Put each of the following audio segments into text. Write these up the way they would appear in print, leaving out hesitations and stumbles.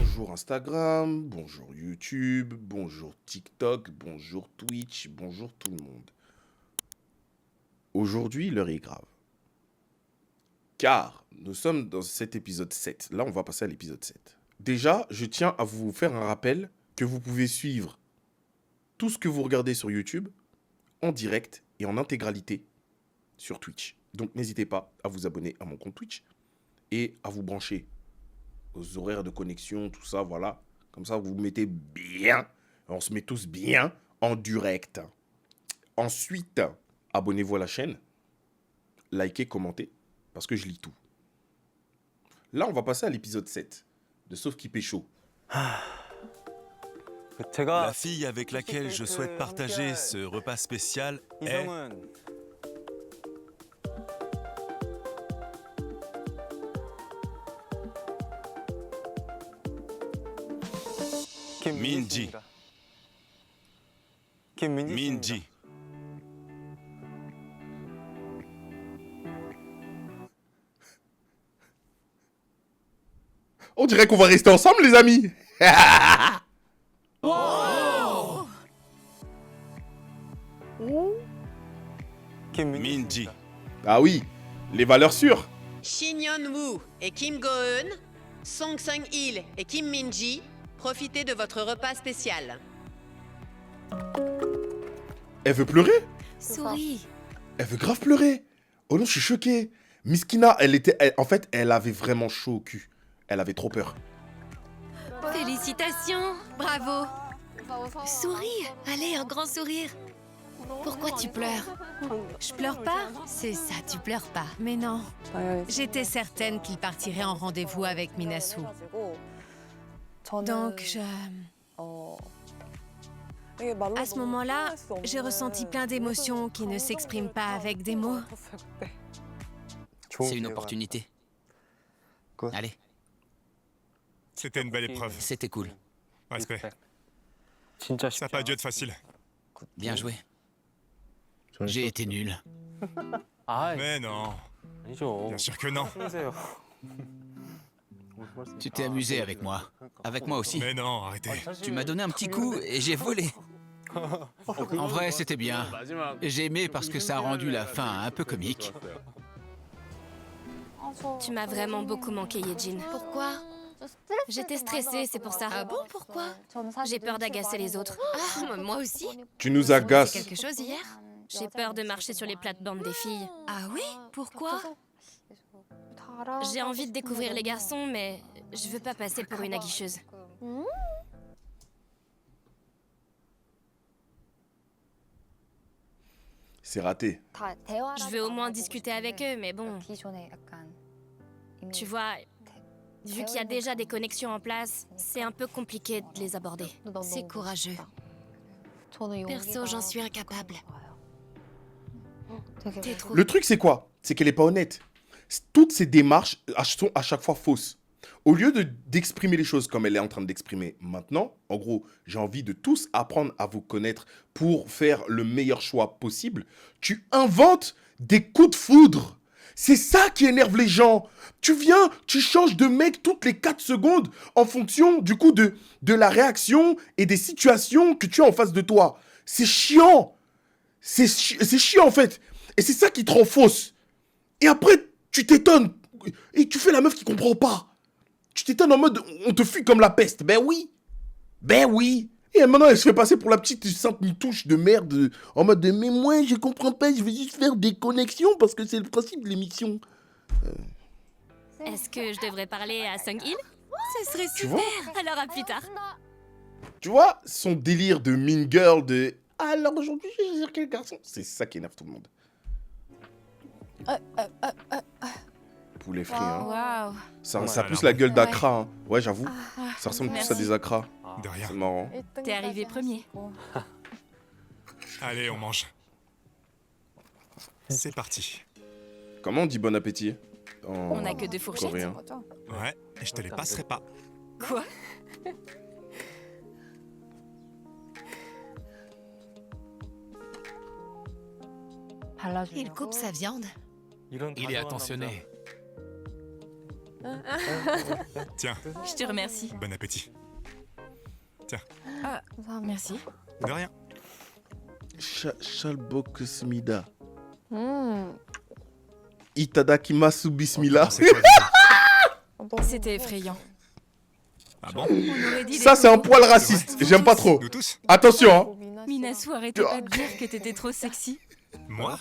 Bonjour Instagram, bonjour YouTube, bonjour TikTok, bonjour Twitch, bonjour tout le monde. Aujourd'hui, l'heure est grave. Car nous sommes dans cet épisode 7. Là, on va passer à l'épisode 7. Déjà, je tiens à vous faire un rappel que vous pouvez suivre tout ce que vous regardez sur YouTube en direct et en intégralité sur Twitch. Donc, n'hésitez pas à vous abonner à mon compte Twitch et à vous brancher aux horaires de connexion, tout ça, voilà. Comme ça, vous vous mettez bien. On se met tous bien en direct. Ensuite, abonnez-vous à la chaîne. Likez, commentez, parce que je lis tout. Là, on va passer à l'épisode 7 de Sauf qui pécho. La fille avec laquelle je souhaite partager ce repas spécial est... Minji. Minji. On dirait qu'on va rester ensemble, les amis. Minji. Ah oui, les valeurs sûres. Shin Yeon-woo et Kim Go-eun, Song Seung-il et Kim Min-ji, profitez de votre repas spécial. Elle veut pleurer. Souris. Elle veut grave pleurer. Oh non, je suis choqué. Miskina, en fait, elle avait vraiment chaud au cul. Elle avait trop peur. Félicitations. Bravo. Souris. Allez, un grand sourire. Pourquoi tu pleures? Je pleure pas? C'est ça, tu pleures pas. Mais non. J'étais certaine qu'il partirait en rendez-vous avec Minasu. Donc, à ce moment-là, j'ai ressenti plein d'émotions qui ne s'expriment pas avec des mots. C'est une opportunité. Allez, C'était une belle épreuve. c'était cool. Respect. Ça n'a pas dû être facile. Bien joué. J'ai été nul. Mais non. Bien sûr que non. Tu t'es amusé avec moi. Avec moi aussi. Mais non, arrêtez. Tu m'as donné un petit coup et j'ai volé. En vrai, c'était bien. J'ai aimé parce que ça a rendu la fin un peu comique. Tu m'as vraiment beaucoup manqué, Yejin. Pourquoi? J'étais stressée, c'est pour ça. Ah bon, pourquoi? J'ai peur d'agacer les autres. Ah, moi aussi. Tu nous C'est agaces. quelque chose hier? J'ai peur de marcher sur les plates-bandes des filles. Ah oui? Pourquoi? J'ai envie de découvrir les garçons, mais je veux pas passer pour une aguicheuse. C'est raté. Je veux au moins discuter avec eux, mais bon, tu vois, vu qu'il y a déjà des connexions en place, c'est un peu compliqué de les aborder. C'est courageux. Perso, j'en suis incapable. T'es trop... Le truc, c'est quoi? C'est qu'elle est pas honnête. Toutes ces démarches sont à chaque fois fausses. Au lieu d'exprimer les choses comme elle est en train d'exprimer maintenant, en gros, j'ai envie de tous apprendre à vous connaître pour faire le meilleur choix possible, tu inventes des coups de foudre. C'est ça qui énerve les gens. Tu viens, tu changes de mec toutes les 4 secondes en fonction du coup de la réaction et des situations que tu as en face de toi. C'est chiant. C'est chiant en fait. Et c'est ça qui te rend fausse. Et après, tu t'étonnes. Et tu fais la meuf qui comprend pas. Tu t'étonnes en mode, on te fuit comme la peste. Ben oui. Ben oui. Et maintenant, elle se fait passer pour la petite sainte mitouche de merde. En mode, mais moi, je comprends pas, je vais juste faire des connexions parce que c'est le principe de l'émission. Est-ce que je devrais parler à Seung-il? Ce serait Tu vois? super. Alors à plus tard. Tu vois, son délire de mean girl, de... Alors aujourd'hui, je vais dire quel garçon. C'est ça qui énerve tout le monde. Poulet frit, hein. Waouh. Ça pousse la gueule d'Accra, hein. Ouais, j'avoue. Ah, Ça ressemble plus merci. à des Accra. De rien. C'est marrant. T'es arrivé premier. Allez, on mange. C'est parti. Comment on dit bon appétit en On a que 2 fourchettes. coréen? Ouais, et je te les passerai pas. Quoi? Il coupe sa viande. Il est attentionné. Tiens, Je te remercie. bon appétit. Ah, merci. De rien. Shalbokesmida. Itadakimasu bismillah. C'est quoi, C'était effrayant. Ah bon? On aurait dit Ça, des c'est un mots. poil raciste. J'aime pas trop. Nous tous? Attention, hein. Minasu, arrêtez pas de dire que t'étais trop sexy. Moi?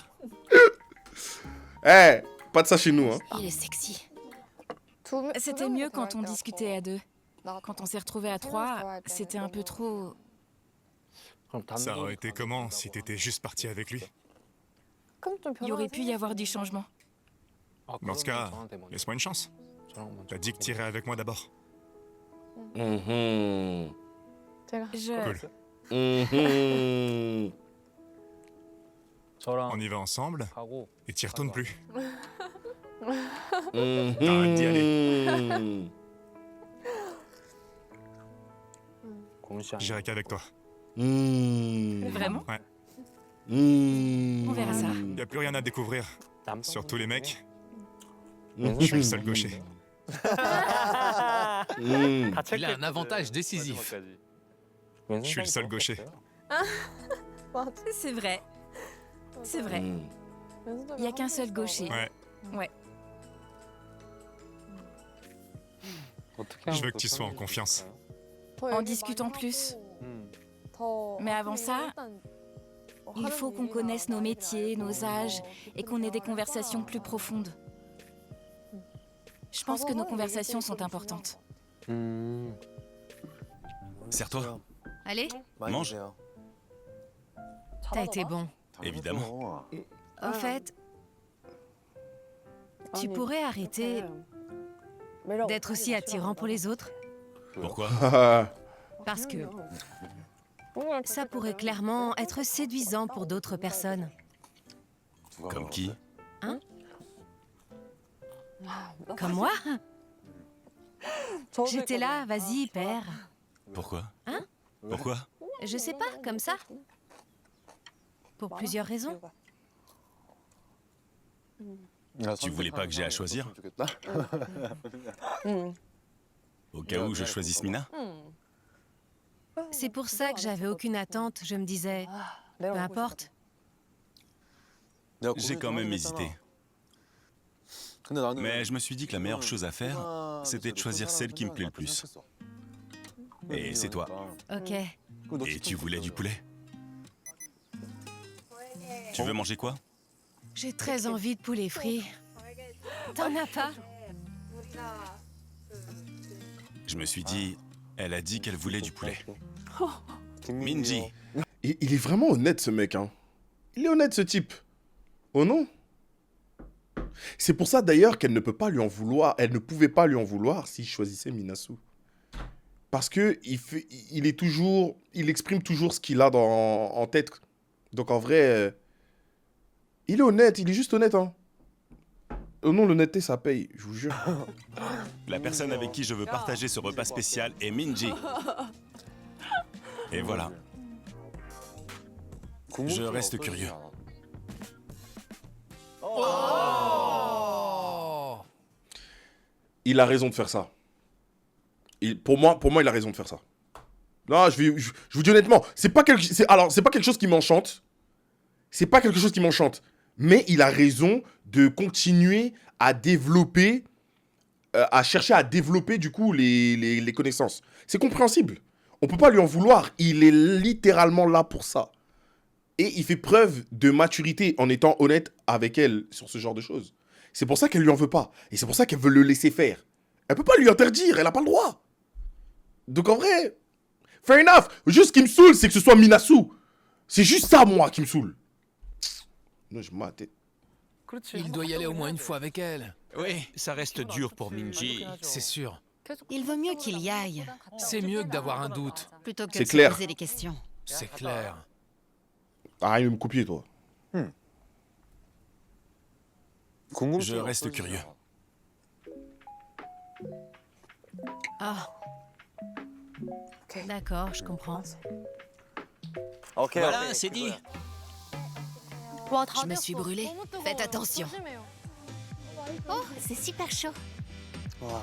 Eh, pas de ça chez nous, hein. Il est sexy. C'était mieux quand on discutait à deux. Quand on s'est retrouvés à trois, c'était un peu trop... Ça aurait été comment si t'étais juste parti avec lui? Il aurait pu y avoir du changement. Dans ce cas, laisse-moi une chance. T'as dit que t'irais avec moi d'abord. Mhm. Je... Cool. Mhm. On y va ensemble et t'y retournes plus. Mhm. T'arrêtes d'y aller. J'irai qu'avec toi. Mhm. Vraiment? Mhm. On verra ça. Y a plus rien à découvrir. Surtout les mecs. Mhm. Je suis le seul gaucher. Mhm. Il a un avantage décisif. Je suis le seul gaucher. C'est vrai. C'est vrai. Mhm. Il n'y a qu'un seul gaucher. Ouais. Ouais. Je veux que tu sois en confiance. En discutant plus. Mais avant ça, il faut qu'on connaisse nos métiers, nos âges et qu'on ait des conversations plus profondes. Je pense que nos conversations sont importantes. Serre-toi. Allez, Mange. t'as été bon. Évidemment. Au fait, tu pourrais arrêter d'être aussi attirant pour les autres? Pourquoi? Parce que ça pourrait clairement être séduisant pour d'autres personnes. Comme qui? Comme moi? J'étais là, vas-y, père. Pourquoi? Pourquoi? Je sais pas, comme ça. Pour plusieurs raisons. Tu voulais pas que j'ai à choisir? Au cas où je choisisse Mina? C'est pour ça que j'avais aucune attente. Je me disais, peu importe. J'ai quand même hésité. Mais je me suis dit que la meilleure chose à faire, c'était de choisir celle qui me plaît le plus. Et c'est toi. Ok. Et tu voulais du poulet? Tu veux manger quoi? J'ai très envie de poulet frit. T'en as pas? Je me suis dit, elle a dit qu'elle voulait du poulet. Minji, Il est vraiment honnête, ce mec, hein. Il est honnête, ce type. Oh non? C'est pour ça, d'ailleurs, qu'elle ne peut pas lui en vouloir. Elle ne pouvait pas lui en vouloir s'il choisissait Minasu. Parce que il exprime toujours ce qu'il a en tête. Donc, en vrai, il est honnête. Il est juste honnête, hein. Oh non, l'honnêteté, ça paye, je vous jure. la personne avec qui je veux partager ce repas spécial est Minji. Et voilà. Je reste curieux. Il a raison de faire ça. Pour moi, il a raison de faire ça. Non, je vous dis honnêtement, c'est pas quelque chose qui m'enchante. C'est pas quelque chose qui m'enchante. Mais il a raison de continuer à développer, à chercher à développer du coup les connaissances. C'est compréhensible. On peut pas lui en vouloir. Il est littéralement là pour ça. Et il fait preuve de maturité en étant honnête avec elle sur ce genre de choses. C'est pour ça qu'elle lui en veut pas. Et c'est pour ça qu'elle veut le laisser faire. Elle peut pas lui interdire, elle a pas le droit. Donc en vrai, fair enough. Juste ce qui me saoule, c'est que ce soit Minasu. C'est juste ça, moi, qui me saoule. Non, je m'attends. Il doit y aller au moins une fois avec elle. Oui, ça reste dur pour Minji, c'est sûr. Il vaut mieux qu'il y aille, C'est mieux que d'avoir un doute, plutôt que C'est de se clair. poser des questions. c'est clair. Arrête de me copier, toi. Je reste curieux. Ah. D'accord, je comprends. Voilà, c'est dit. Je me suis brûlée. Faites attention. Oh, c'est super chaud.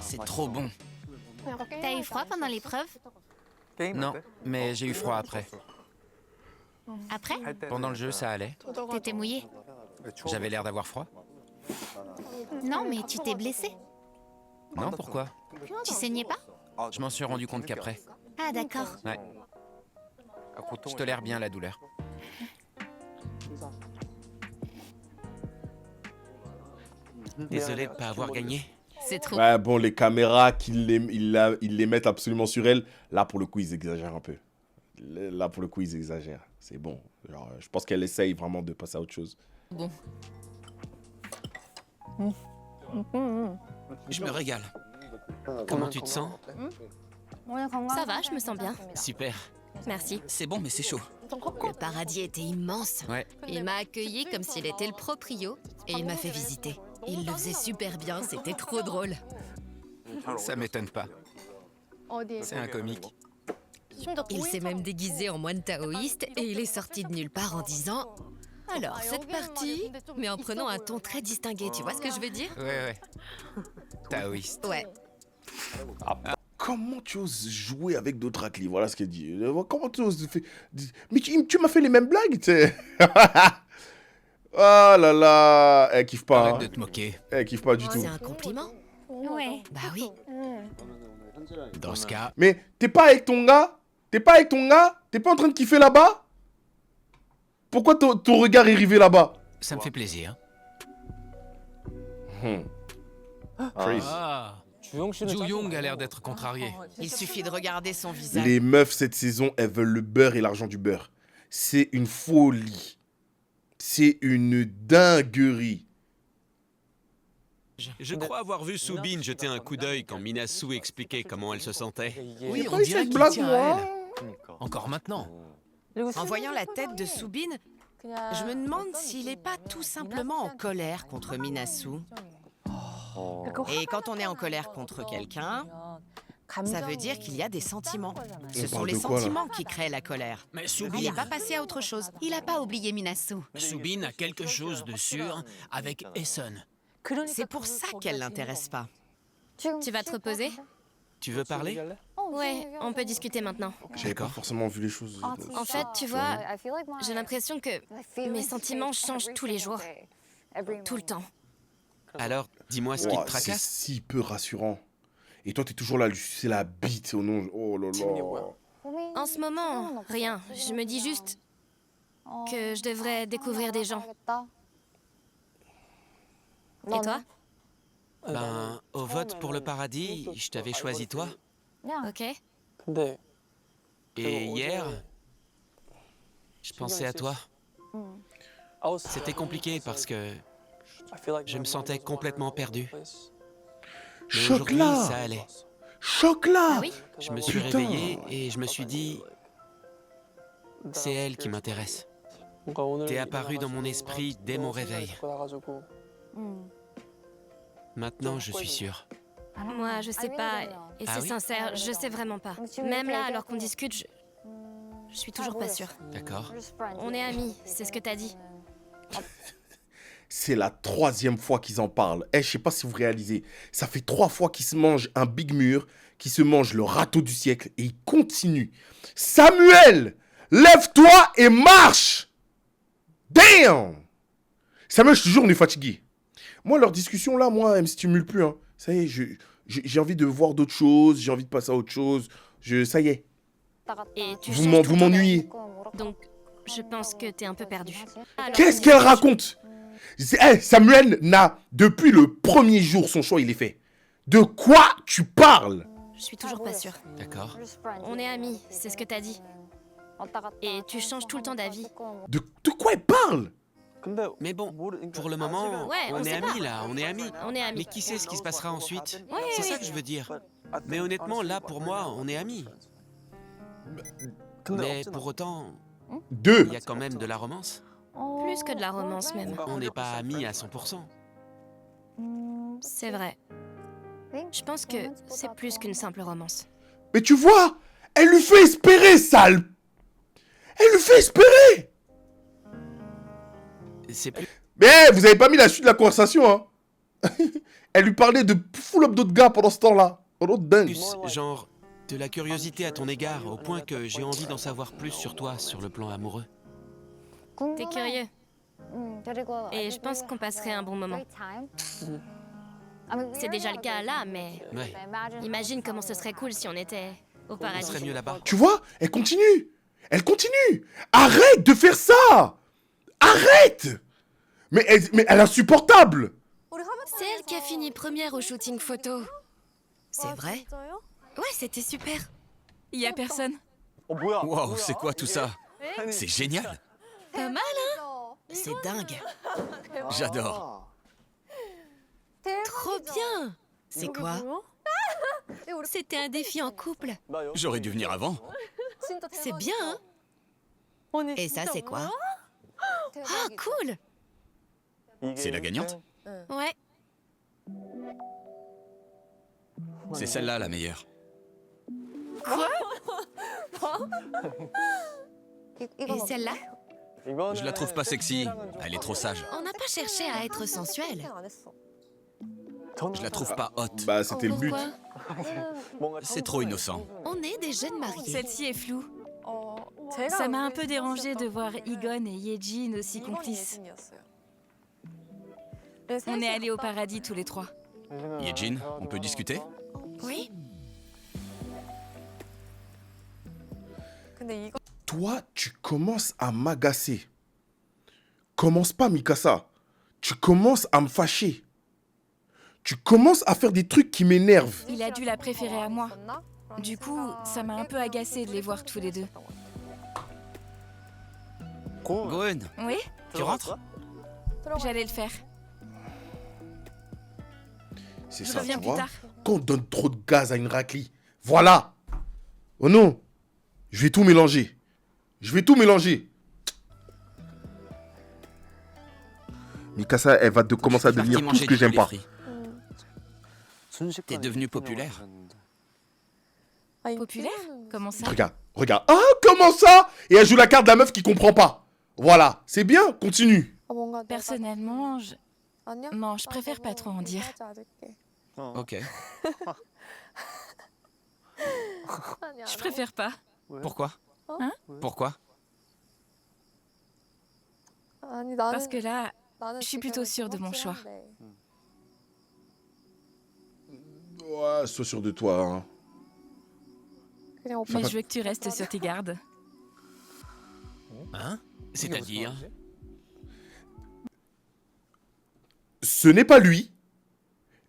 C'est trop bon. T'as eu froid pendant l'épreuve? Non, mais j'ai eu froid après. Après? Pendant le jeu, ça allait. T'étais mouillé? J'avais l'air d'avoir froid. Non, mais tu t'es blessé. Non, pourquoi? Tu saignais pas? Je m'en suis rendu compte qu'après. Ah, d'accord. Ouais. Je tolère bien la douleur. Désolé de pas avoir gagné. C'est trop. Ouais, bon, les caméras, ils les mettent absolument sur elle. Là, pour le coup, ils exagèrent un peu. Là, pour le coup, ils exagèrent. C'est bon. Genre, je pense qu'elle essaye vraiment de passer à autre chose. Bon. Je me régale. Comment tu te sens? Ça va, je me sens bien. Super. Merci. C'est bon, mais c'est chaud. Le paradis était immense. Ouais. Il m'a accueilli comme s'il était le proprio et il m'a fait visiter. Il le faisait super bien, c'était trop drôle. Ça m'étonne pas. C'est un comique. Il s'est même déguisé en moine taoïste et il est sorti de nulle part en disant « Alors, cette partie », mais en prenant un ton très distingué, tu vois ce que je veux dire? Ouais. Taoïste. Ouais. Comment tu oses jouer avec d'autres raclis? Voilà ce qu'elle dit. Comment tu oses faire... Mais tu m'as fait les mêmes blagues, tu sais. Oh là là. Elle kiffe pas. Arrête Hein. de te moquer. Elle kiffe pas du tout. C'est un compliment? Ouais. Bah oui. Dans ce cas, Mais t'es pas avec ton gars? T'es pas avec ton gars? T'es pas en train de kiffer là-bas? Pourquoi ton regard est rivé là-bas? ça me fait plaisir. Crazy. Ah, Ju Young a l'air d'être contrarié. Il suffit de regarder son visage. Les meufs cette saison, elles veulent le beurre et l'argent du beurre. C'est une folie. C'est une dinguerie. Je crois avoir vu Soubine jeter un coup d'œil quand Minasu expliquait comment elle se sentait. Oui, J'ai on pas eu dirait cette qu'il blague, tient moi. à elle. Encore maintenant. En voyant la tête de Soubine, je me demande s'il n'est pas tout simplement en colère contre Minasu. Et quand on est en colère contre quelqu'un, ça veut dire qu'il y a des sentiments. Ce sont parle les de quoi, là sentiments qui créent la colère. Mais Il Soubine, n'est pas passé à autre chose. Il n'a pas oublié Minasu. Soubine a quelque chose de sûr avec Essen. C'est pour ça qu'elle l'intéresse pas. Tu vas te reposer? Tu veux parler? Ouais, on peut discuter maintenant. J'avais pas forcément vu les choses. En fait, tu vois, j'ai l'impression que mes sentiments changent tous les jours. Tout le temps. Alors, dis-moi ce qui te Ouah, c'est tracasse. si peu rassurant. Et toi, t'es toujours là, c'est la bite au nom. Oh là là. En ce moment, rien. Je me dis juste que je devrais découvrir des gens. Et toi? Ben, au vote pour le paradis, je t'avais choisi toi. Ok. Et hier, je pensais à toi. C'était compliqué parce que je me sentais complètement perdu. Mais aujourd'hui, Choc-là. ça allait. Choc-là. Ah oui? Je me suis Putain. réveillé et je me suis dit, c'est elle qui m'intéresse. T'es apparu dans mon esprit dès mon réveil. Maintenant, je suis sûr. Moi, je sais pas. Et Ah c'est oui? sincère, je sais vraiment pas. Même là, alors qu'on discute, je suis toujours pas sûre. D'accord? On est amis, c'est ce que t'as dit. C'est la 3e fois qu'ils en parlent. Eh, je sais pas si vous réalisez. Ça fait 3 fois qu'ils se mangent un Big Mur, qu'ils se mangent le râteau du siècle et ils continuent. Samuel, lève-toi et marche. Damn. Samuel, je te jure, on est fatigué. Moi, leur discussion là, moi, elle me stimule plus. Hein. Ça y est, j'ai envie de voir d'autres choses. J'ai envie de passer à autre chose. Ça y est. Et tu Vous changes tout le temps m'ennuyez. d'avis. Donc, je pense que t'es un peu perdu. Alors, Qu'est-ce qu'elle raconte? Samuel n'a, depuis le premier jour, son choix, il est fait. De quoi tu parles? Je suis toujours pas sûre. D'accord. On est amis, c'est ce que t'as dit. Et tu changes tout le temps d'avis. De quoi elle parle? Mais bon, pour le moment, Ouais, on on est sait pas. amis là, on est amis. On est amis. Mais qui sait ce qui se passera ensuite? Oui, C'est oui. ça que je veux dire. Mais honnêtement, là, pour moi, on est amis. Mais pour autant, Deux. il y a quand même de la romance. Plus que de la romance même. On n'est pas amis à 100%. C'est vrai. Je pense que c'est plus qu'une simple romance. Mais tu vois, elle lui fait espérer, sale. Elle lui fait espérer. C'est plus... Mais vous avez pas mis la suite de la conversation, hein. Elle lui parlait de full up d'autres gars pendant ce temps-là. Pendant dingue. Plus, genre, de la curiosité à ton égard, au point que j'ai envie d'en savoir plus sur toi, sur le plan amoureux. T'es curieux. Et je pense qu'on passerait un bon moment. C'est déjà le cas là, mais Ouais, imagine comment ce serait cool si on était au on paradis. serait mieux là-bas. Tu vois, elle continue. Elle continue. Arrête de faire ça. Arrête. Mais elle est insupportable. C'est elle qui a fini première au shooting photo. C'est vrai? Ouais, c'était super. Il y a personne. Waouh, c'est quoi tout ça? C'est génial. Pas mal, hein? C'est dingue. J'adore. Trop bien. C'est quoi? C'était un défi en couple. J'aurais dû venir avant. C'est bien, hein? Et ça, c'est quoi? Ah, cool. C'est la gagnante? Ouais. C'est celle-là la meilleure. Et celle-là? Je la trouve pas sexy. Elle est trop sage. On n'a pas cherché à être sensuel. Je la trouve pas hot. Bah, c'était le but. Pourquoi? C'est trop innocent. On est des jeunes mariés. Celle-ci est floue. Ça m'a un peu dérangé de voir Egon et Yejin aussi complices. On est allés au paradis tous les trois. Yejin, on peut discuter? Oui? Toi, tu commences à m'agacer. Commence pas, Mikasa. Tu commences à me fâcher. Tu commences à faire des trucs qui m'énervent. Il a dû la préférer à moi. Du coup, ça m'a un peu agacé de les voir tous les deux. Goen, Oui, tu rentres? j'allais le faire. C'est Je ça, reviens tu plus vois. tard. Quand on donne trop de gaz à une raclie. Voilà. Oh non. Je vais tout mélanger. Je vais tout mélanger. Mikasa, elle va commencer à Je suis devenir parti tout ce manger que du j'aime poulet pas. frit. T'es devenu populaire. Populaire? Comment ça? Regarde, regarde. Ah, comment ça? Et elle joue la carte de la meuf qui comprend pas. Voilà, c'est bien, continue. Personnellement, non, je préfère pas trop en dire. Ok. Je préfère pas. Pourquoi? Hein? Pourquoi? Parce que là, je suis plutôt sûre de mon choix. Ouais, sois sûr de toi. Hein. Mais je veux que tu restes sur tes gardes. Hein? C'est-à-dire? Ce n'est pas lui.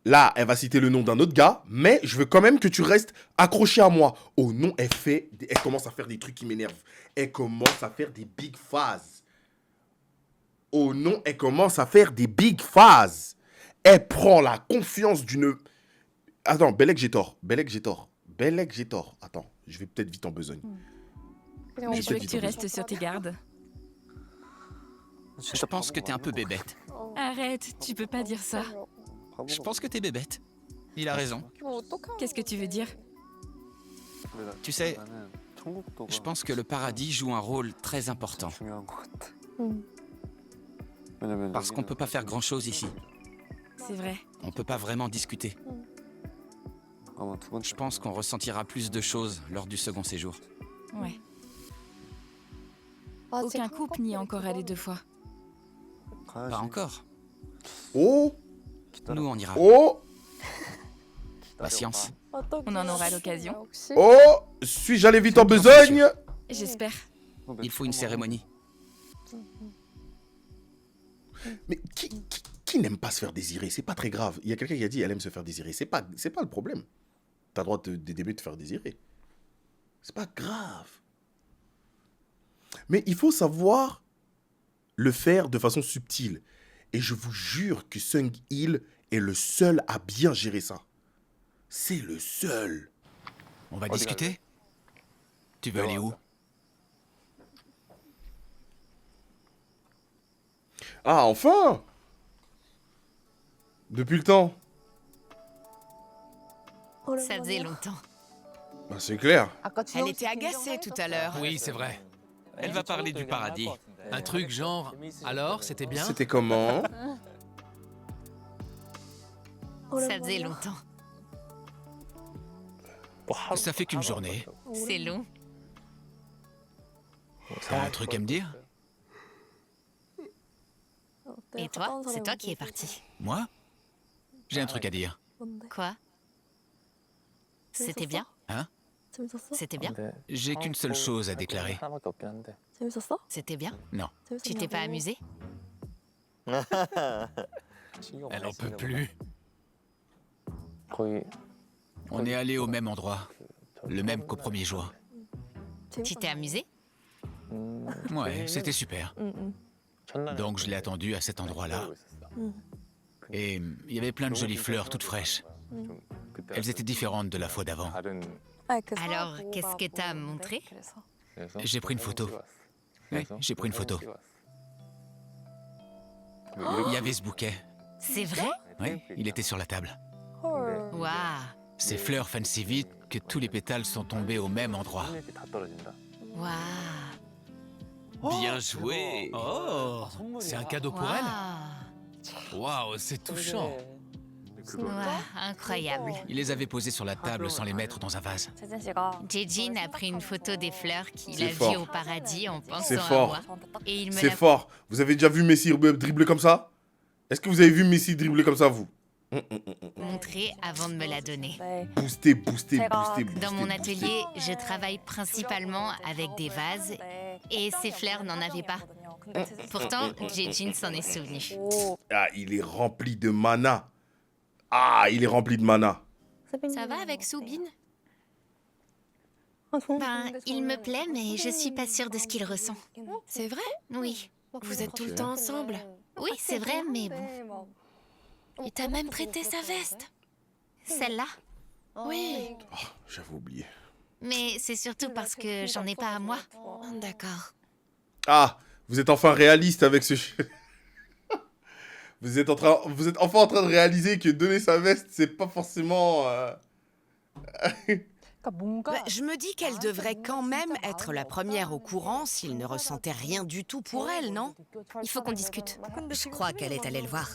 Là, elle va citer le nom d'un autre gars, mais je veux quand même que tu restes accroché à moi. Oh non, elle commence à faire des trucs qui m'énervent. Elle commence à faire des big phases. Oh non, elle commence à faire des big phases. Elle prend la confiance d'une... Attends, Belek, j'ai tort. Belek, j'ai tort. Belek, j'ai tort. Attends, je vais peut-être vite en besogne. Mais je veux que tu restes sur tes gardes. Je pense que t'es un peu bébête. Arrête, tu peux pas dire ça. Je pense que t'es bébête. Il a raison. Qu'est-ce que tu veux dire? Tu sais, je pense que le paradis joue un rôle très important. Parce qu'on peut pas faire grand-chose ici. C'est vrai. On peut pas vraiment discuter. Je pense qu'on ressentira plus de choses lors du second séjour. Ouais. Aucun couple n'y est encore allé 2 fois. Pas encore. Oh, Nous, on ira. oh, Patience. On en aura l'occasion. oh. Suis-je allé vite en besogne? J'espère. Il faut une cérémonie. Mais qui n'aime pas se faire désirer? C'est pas très grave. Il y a quelqu'un qui a dit elle aime se faire désirer. C'est pas le problème. T'as le droit d'aimer te faire désirer. C'est pas grave. Mais il faut savoir le faire de façon subtile. Et je vous jure que Sung-il est le seul à bien gérer ça. C'est le seul. On va discuter? Tu veux aller où? Ah, enfin! Depuis le temps. Ça faisait longtemps. Bah, c'est clair. Elle était agacée tout à l'heure. Oui, c'est vrai. Elle va parler du paradis. Un truc genre, alors, c'était bien? C'était comment? Ça faisait longtemps. Ça fait qu'une journée. C'est long. T'as un truc à me dire? Et toi, c'est toi qui es parti. Moi? J'ai un truc à dire. Quoi? C'était bien? Hein? C'était bien? J'ai qu'une seule chose à déclarer. C'était bien? Non. Tu t'es pas amusé? Elle en peut plus. On est allé au même endroit. Le même qu'au premier jour. Tu t'es amusé? Ouais, c'était super. Donc je l'ai attendu à cet endroit-là. Et il y avait plein de jolies fleurs toutes fraîches. Elles étaient différentes de la fois d'avant. Alors, qu'est-ce que t'as montré? J'ai pris une photo. Oui, j'ai pris une photo. Il y avait ce bouquet. C'est vrai? Oui, il était sur la table. Waouh! Ces fleurs fanent si vite que tous les pétales sont tombés au même endroit. Waouh! Bien joué! Oh, c'est un cadeau pour elle? Waouh, c'est touchant. Waouh, incroyable. Il les avait posées sur la table sans les mettre dans un vase. Jejin a pris une photo des fleurs qu'il C'est a fort. vues au paradis en pensant C'est à fort. moi. Et il me C'est l'a fort. Vous avez déjà vu Messi dribbler comme ça? Est-ce que vous avez vu Messi dribbler comme ça, vous? montré avant de me la donner. Booster, booster, booster, Dans booster, mon booster. atelier, je travaille principalement avec des vases et ces fleurs n'en avaient pas. Pourtant, Jejin s'en est souvenu. Ah, il est rempli de mana. Ah, il est rempli de mana. Ça va avec Soubin? Ben, il me plaît, mais je suis pas sûre de ce qu'il ressent. C'est vrai? Oui. Vous êtes tout le temps ensemble. Oui, c'est vrai, mais bon. Il t'a même prêté sa veste. Celle-là? Oui. J'avais oublié. Mais c'est surtout parce que j'en ai pas à moi. D'accord. Ah, vous êtes enfin réaliste avec ce... vous êtes enfin en train de réaliser que donner sa veste, c'est pas forcément... Je me dis qu'elle devrait quand même être la première au courant s'il ne ressentait rien du tout pour elle, non? Il faut qu'on discute. Je crois qu'elle est allée le voir.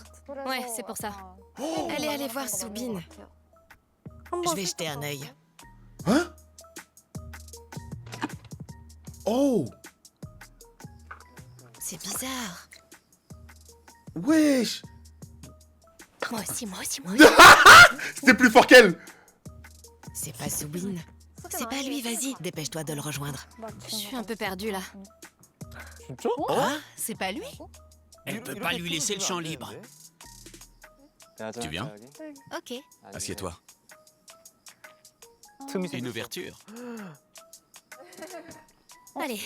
Ouais, c'est pour ça. Elle est allée voir Soubin. Je vais jeter un œil. Hein? Oh! C'est bizarre. Wesh! Moi aussi, moi aussi, moi. C'était plus fort qu'elle! C'est pas Soubin. C'est pas lui, vas-y. Dépêche-toi de le rejoindre. Je suis un peu perdue là. Ah, c'est pas lui? Elle peut pas lui laisser le champ libre. Tu viens? Ok. Assieds-toi. Une ouverture. Allez.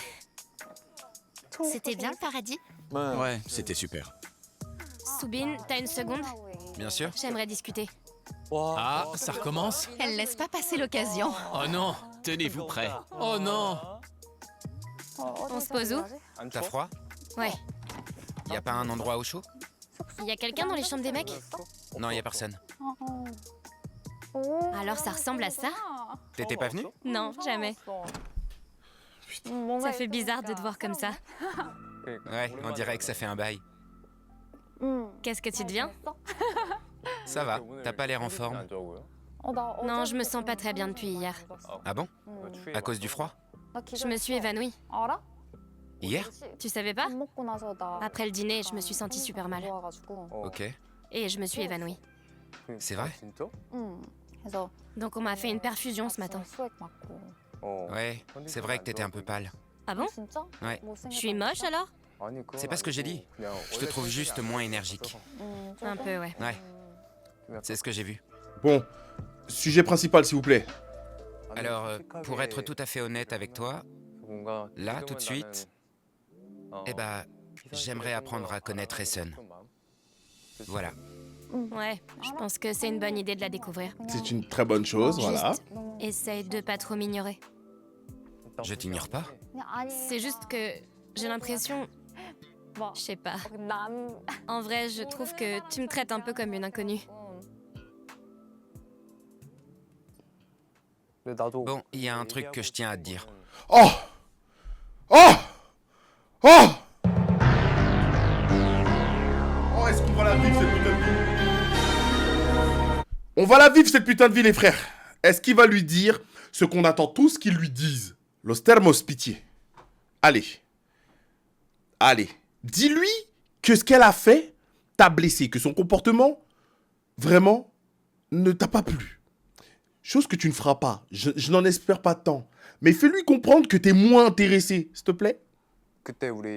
C'était bien le paradis? Ouais, c'était super. Soubin, t'as une seconde? Bien sûr. J'aimerais discuter. Ah, ça recommence? Elle laisse pas passer l'occasion. Oh non! Tenez-vous prêts. Oh non! On se pose où? T'as froid? Ouais. Y a pas un endroit au chaud? Y a quelqu'un dans les chambres des mecs? Non, y a personne. Alors ça ressemble à ça? T'étais pas venu? Non, jamais. Ça fait bizarre de te voir comme ça. Ouais, on dirait que ça fait un bail. Qu'est-ce que tu deviens? Ça va, t'as pas l'air en forme. Non, je me sens pas très bien depuis hier. Ah bon? À cause du froid? Je me suis évanouie. Hier? Tu savais pas? Après le dîner, je me suis sentie super mal. Ok. Et je me suis évanouie. C'est vrai? Donc on m'a fait une perfusion ce matin. Ouais, c'est vrai que t'étais un peu pâle. Ah bon? Ouais. Je suis moche alors? C'est pas ce que j'ai dit. Je te trouve juste moins énergique. Un peu, ouais. Ouais. C'est ce que j'ai vu. Bon, sujet principal, s'il vous plaît. Alors, pour être tout à fait honnête avec toi, là, tout de suite, eh ben, j'aimerais apprendre à connaître Essen. Voilà. Ouais, je pense que c'est une bonne idée de la découvrir. C'est une très bonne chose, voilà. Juste, essaye de pas trop m'ignorer. Je t'ignore pas. C'est juste que j'ai l'impression... Je sais pas. En vrai, je trouve que tu me traites un peu comme une inconnue. Bon, il y a un truc que je tiens à te dire. Oh! Oh! Oh! Oh, est-ce qu'on va la vivre, cette putain de vie? On va la vivre, cette putain de vie, les frères. Est-ce qu'il va lui dire ce qu'on attend tous qu'ils lui disent? Los termos, pitié. Allez. Allez. Dis-lui que ce qu'elle a fait t'a blessé, que son comportement, vraiment, ne t'a pas plu. Chose que tu ne feras pas. Je n'en espère pas tant. Mais fais-lui comprendre que t'es moins intéressé, s'il te plaît.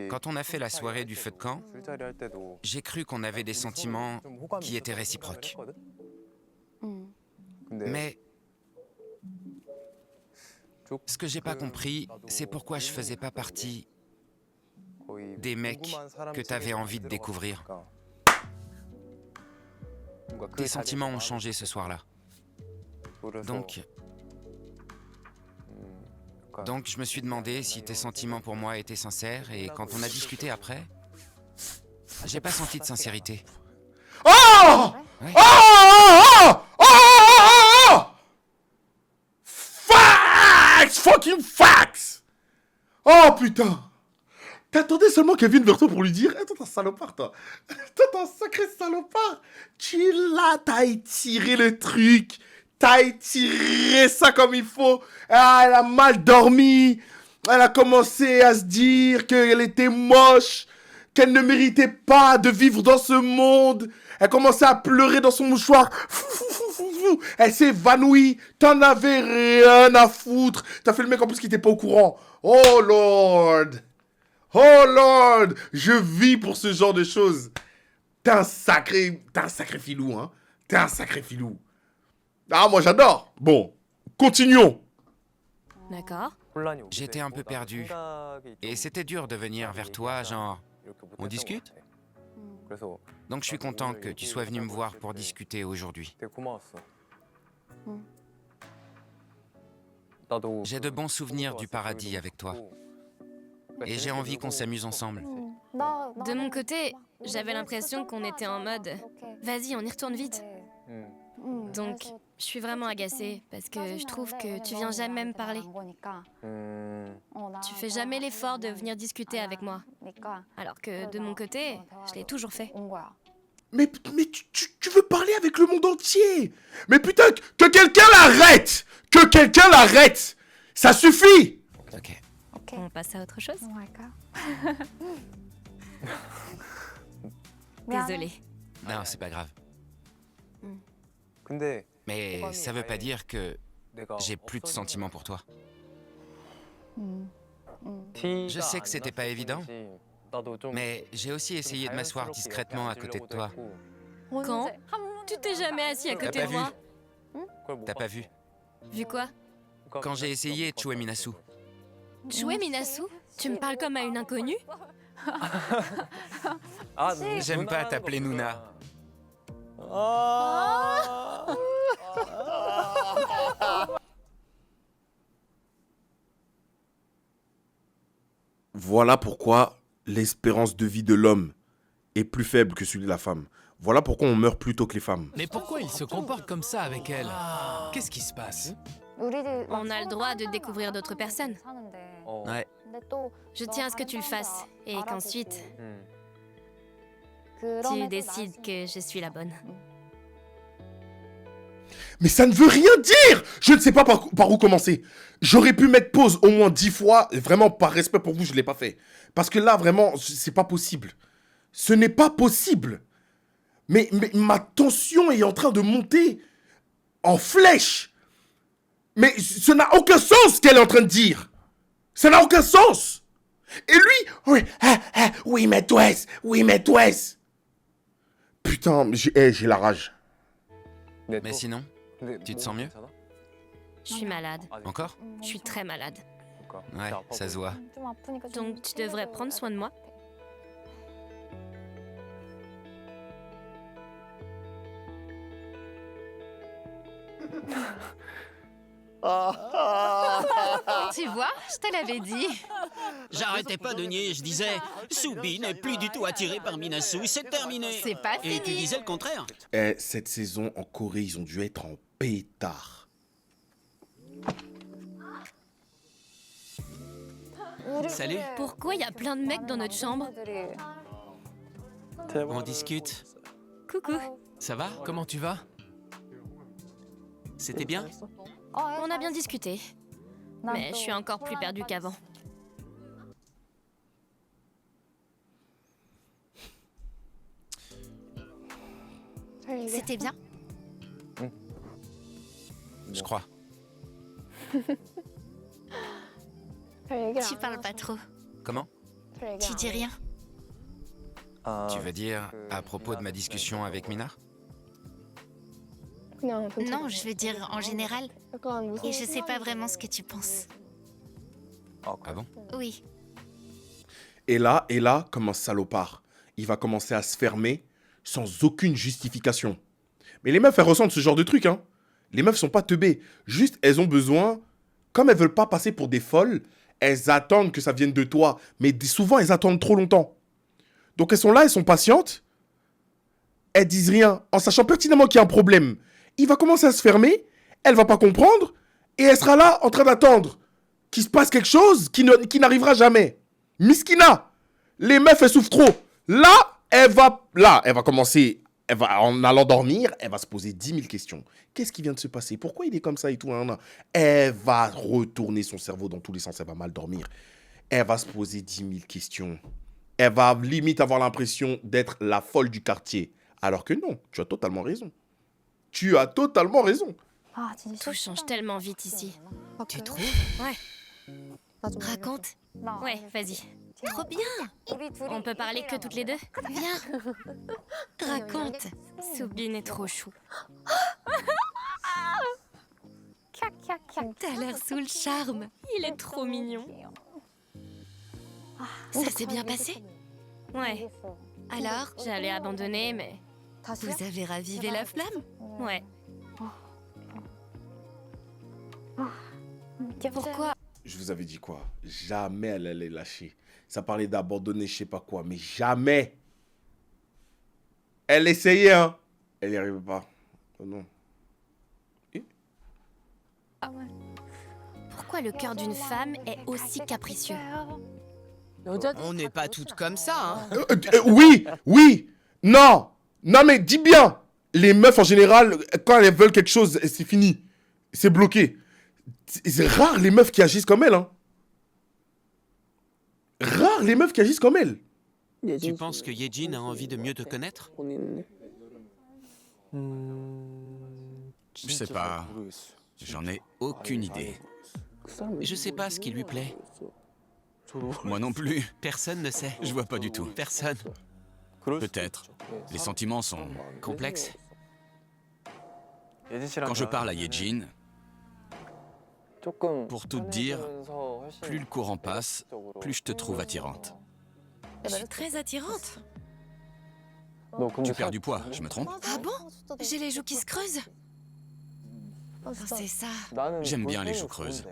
Quand on a fait la soirée du feu de camp, j'ai cru qu'on avait des sentiments qui étaient réciproques. Mais ce que j'ai pas compris, c'est pourquoi je faisais pas partie des mecs que t'avais envie de découvrir. Tes sentiments ont changé ce soir-là. Donc je me suis demandé si tes sentiments pour moi étaient sincères, et quand on a discuté après, j'ai pas senti de sincérité. Oh! Ouais. Oh! Oh! Oh! Facts! Fucking facts! Oh putain! T'attendais seulement Kevin vers toi pour lui dire: attends, t'es un salopard, toi. Toi, t'es un sacré salopard. T'as étiré le truc. T'as étiré ça comme il faut. Ah, elle a mal dormi. Elle a commencé à se dire qu'elle était moche, qu'elle ne méritait pas de vivre dans ce monde. Elle commençait à pleurer dans son mouchoir. Elle s'est évanouie. T'en avais rien à foutre. T'as fait le mec en plus qui était pas au courant. Oh Lord. Oh Lord. Je vis pour ce genre de choses. T'es un sacré filou, hein. T'es un sacré filou. Ah, moi j'adore. Bon, continuons. D'accord. J'étais un peu perdu, et c'était dur de venir vers toi, genre, on discute? Donc je suis content que tu sois venu me voir pour discuter aujourd'hui. J'ai de bons souvenirs du paradis avec toi, et j'ai envie qu'on s'amuse ensemble. De mon côté, j'avais l'impression qu'on était en mode « Vas-y, on y retourne vite ». Donc, je suis vraiment agacée parce que je trouve que tu viens jamais me parler. Tu fais jamais l'effort de venir discuter avec moi. Alors que de mon côté, je l'ai toujours fait. Mais tu veux parler avec le monde entier. Mais putain, que quelqu'un l'arrête. Que quelqu'un l'arrête. Ça suffit. Ok. On passe à autre chose? Désolée. Non, c'est pas grave. Mais ça veut pas dire que j'ai plus de sentiments pour toi. Je sais que c'était pas évident, mais j'ai aussi essayé de m'asseoir discrètement à côté de toi. Quand? Tu t'es jamais assis à côté de moi? T'as pas vu? Vu quoi? Quand j'ai essayé Chue Minasu. Chue Minasu? Tu me parles comme à une inconnue? J'aime pas t'appeler Nuna. Voilà pourquoi l'espérance de vie de l'homme est plus faible que celui de la femme. Voilà pourquoi on meurt plus tôt que les femmes. Mais pourquoi il se comporte comme ça avec elle? Qu'est-ce qui se passe? On a le droit de découvrir d'autres personnes. Ouais. Je tiens à ce que tu le fasses et qu'ensuite, tu décides que je suis la bonne. Mais ça ne veut rien dire. Je ne sais pas par où commencer. J'aurais pu mettre pause au moins 10 fois. Et vraiment, par respect pour vous, je ne l'ai pas fait. Parce que là, vraiment, c'est pas possible. Ce n'est pas possible. Mais ma tension est en train de monter en flèche. Mais ça n'a aucun sens ce qu'elle est en train de dire. Ça n'a aucun sens. Et lui, oui, mais toi, oui, mais toi. Putain, j'ai la rage. Mais sinon, tu te sens mieux? Je suis malade. Encore? Je suis très malade. Ouais, ça se voit. Donc tu devrais prendre soin de moi. Tu vois, je te l'avais dit. J'arrêtais pas de nier, je disais Soubi n'est plus du tout attiré par Minasu, c'est terminé. C'est pas fini. Et tu disais le contraire. Cette saison en Corée, ils ont dû être en pétard. Salut, Pourquoi il y a plein de mecs dans notre chambre? on discute. Coucou. Ça va? Comment tu vas? C'était bien? On a bien discuté. Mais je suis encore plus perdue qu'avant. C'était bien. Je crois. Tu parles pas trop. Comment? Tu dis rien. Tu veux dire à propos de ma discussion avec Mina? Non, je veux dire en général. Et je sais pas vraiment ce que tu penses. Ah bon? Oui. Et là, comme un salopard, il va commencer à se fermer sans aucune justification. Mais les meufs, elles ressentent ce genre de truc, hein. Les meufs sont pas teubées. Juste, elles ont besoin, comme elles veulent pas passer pour des folles, elles attendent que ça vienne de toi. Mais souvent, elles attendent trop longtemps. Donc elles sont là, elles sont patientes. Elles disent rien, en sachant pertinemment qu'il y a un problème. Il va commencer à se fermer, elle va pas comprendre, et elle sera là en train d'attendre qu'il se passe quelque chose qui n'arrivera jamais. Miskina, les meufs, elles souffrent trop. Là, elle va commencer, en allant dormir, elle va se poser 10 000 questions. Qu'est-ce qui vient de se passer? Pourquoi il est comme ça et tout? Elle va retourner son cerveau dans tous les sens, elle va mal dormir. Elle va se poser 10 000 questions. Elle va limite avoir l'impression d'être la folle du quartier. Alors que non, tu as totalement raison. Tu as totalement raison. Tout change tellement vite ici. Tu trouves? Ouais. Raconte. Ouais, vas-y. Trop bien. On peut parler que toutes les deux? Viens. Raconte. Soubine est trop chou. T'as l'air sous le charme. Il est trop mignon. Ça s'est bien passé? Ouais. Alors, J'allais abandonner, mais... vous avez ravivé la flamme? Ouais. Pourquoi? Je vous avais dit quoi? Jamais elle allait lâcher. Ça parlait d'abandonner je sais pas quoi, mais jamais. Elle essayait, hein. Elle n'y arrivait pas. Oh non. Pourquoi le cœur d'une femme est aussi capricieux? On n'est pas toutes comme ça, hein. Oui. Non, mais dis bien. Les meufs, en général, quand elles veulent quelque chose, c'est fini. C'est bloqué. C'est rare les meufs qui agissent comme elle, hein. Rare les meufs qui agissent comme elle. Tu penses que Yejin a envie de mieux te connaître? Je sais pas. J'en ai aucune idée. Je sais pas ce qui lui plaît. Moi non plus. Personne ne sait. Je vois pas du tout. Personne. Peut-être. Les sentiments sont... Complexe. Quand je parle à Yejin, pour tout te dire, plus le courant passe, plus je te trouve attirante. Je suis très attirante. Tu perds du poids, je me trompe? Ah bon? J'ai les joues qui se creusent. C'est ça. J'aime bien les joues creuses.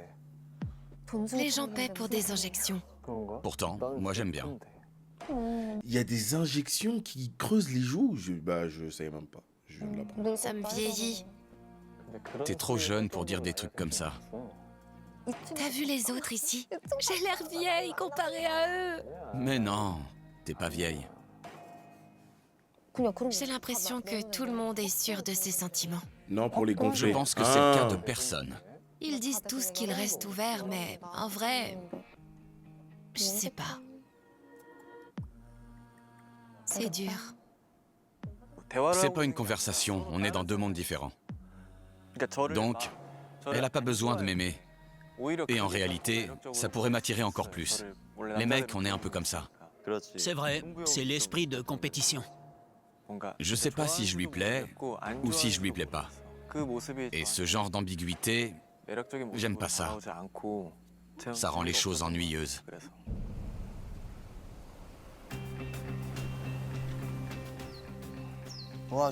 Les gens paient pour des injections. Pourtant, moi j'aime bien. Il y a des injections qui creusent les joues. Je savais même pas. Je viens de l'apprendre. Ça me vieillit. T'es trop jeune pour dire des trucs comme ça. T'as vu les autres ici? J'ai l'air vieille comparée à eux. Mais non, t'es pas vieille. J'ai l'impression que tout le monde est sûr de ses sentiments. Non, pour les Je gonfler. pense que c'est le cas de personne. Ils disent tous qu'ils restent ouverts, mais en vrai, je sais pas. C'est dur. C'est pas une conversation, on est dans deux mondes différents. Donc, elle a pas besoin de m'aimer. Et en réalité, ça pourrait m'attirer encore plus. Les mecs, on est un peu comme ça. C'est vrai, c'est l'esprit de compétition. Je sais pas si je lui plais ou si je lui plais pas. Et ce genre d'ambiguïté, j'aime pas ça. Ça rend les choses ennuyeuses.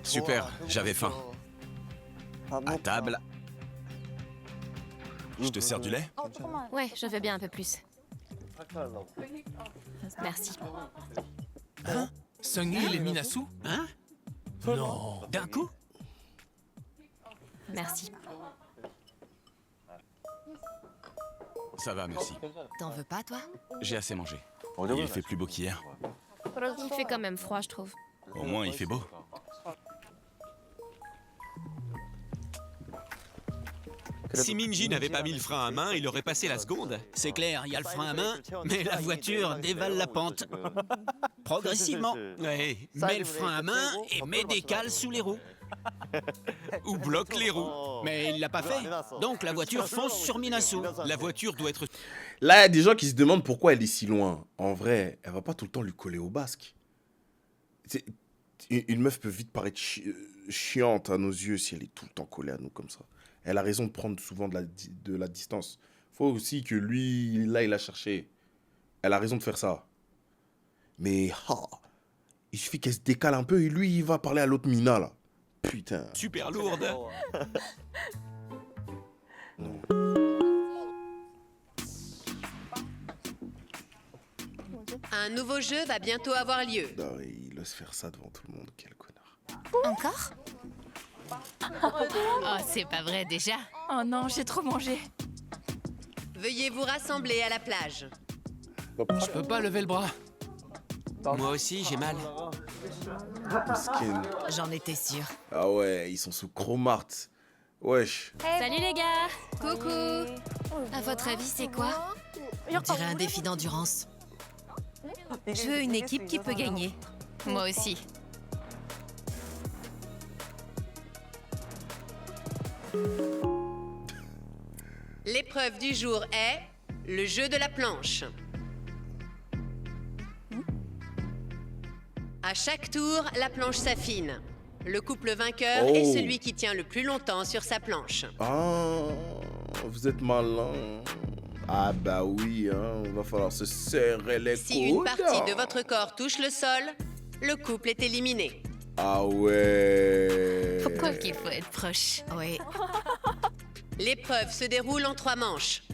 Super, j'avais faim. À table. Je te sers du lait? Ouais, je veux bien un peu plus. Merci. Hein? Sung-il et Minasu? Hein? Non. D'un coup? Merci. Ça va, merci. T'en veux pas, toi? J'ai assez mangé. Il fait plus beau qu'hier. Il fait quand même froid, je trouve. Au moins, il fait beau. Si Minji n'avait pas mis le frein à main, il aurait passé la seconde. C'est clair, il y a le frein à main, mais la voiture dévale la pente. Progressivement. Ouais, mets le frein à main et mets des cales sous les roues. Ou bloque les roues. Mais il l'a pas fait. Donc la voiture fonce sur Minasu. La voiture doit être... Là, il y a des gens qui se demandent pourquoi elle est si loin. En vrai, elle va pas tout le temps lui coller au basque. Une meuf peut vite paraître chiante à nos yeux si elle est tout le temps collée à nous comme ça. Elle a raison de prendre souvent de la distance. Faut aussi que lui, là, il a cherché. Elle a raison de faire ça. Mais il suffit qu'elle se décale un peu et lui, il va parler à l'autre Mina, là. Putain. Super lourde. Non. Un nouveau jeu va bientôt avoir lieu. Non, il laisse faire ça devant tout le monde, quel connard. Encore? Oh, c'est pas vrai déjà. Oh non, j'ai trop mangé. Veuillez vous rassembler à la plage. Je peux pas lever le bras. Moi aussi, j'ai mal. Skin. J'en étais sûre. Ah ouais, ils sont sous Chromart. Wesh. Salut les gars. Coucou. À votre avis, c'est quoi? On dirait un défi d'endurance. Je veux une équipe qui peut gagner. Moi aussi. L'épreuve du jour est le jeu de la planche. À chaque tour, la planche s'affine. Le couple vainqueur est celui qui tient le plus longtemps sur sa planche. Ah, vous êtes malin. Ah bah oui, hein, on va falloir se serrer les coudes. Si une partie de votre corps touche le sol, le couple est éliminé. Ah ouais. Pourquoi qu'il faut être proche? Oui. L'épreuve se déroule en 3 manches.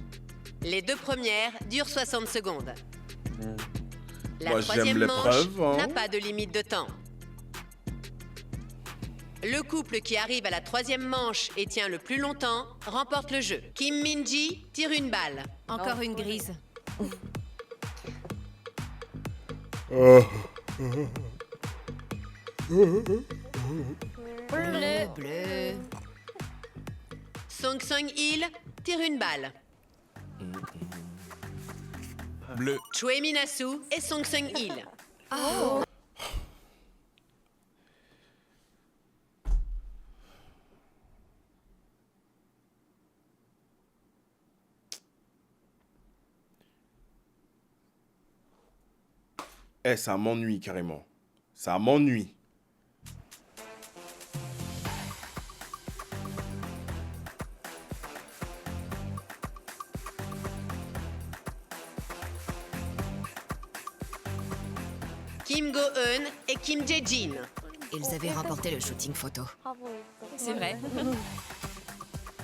Les 2 premières durent 60 secondes. La Moi, j'aime 3e manche l'épreuve, hein. n'a pas de limite de temps. Le couple qui arrive à la 3e manche et tient le plus longtemps remporte le jeu. Kim Minji tire une balle. Encore une grise. Bleu. Song Sung-il tire une balle. Bleu. Choi Minasu et Song Sung-il. Eh, ça m'ennuie carrément. Ça m'ennuie. Kim Go-eun et Kim Jae-jin. Ils avaient remporté le shooting photo. C'est vrai.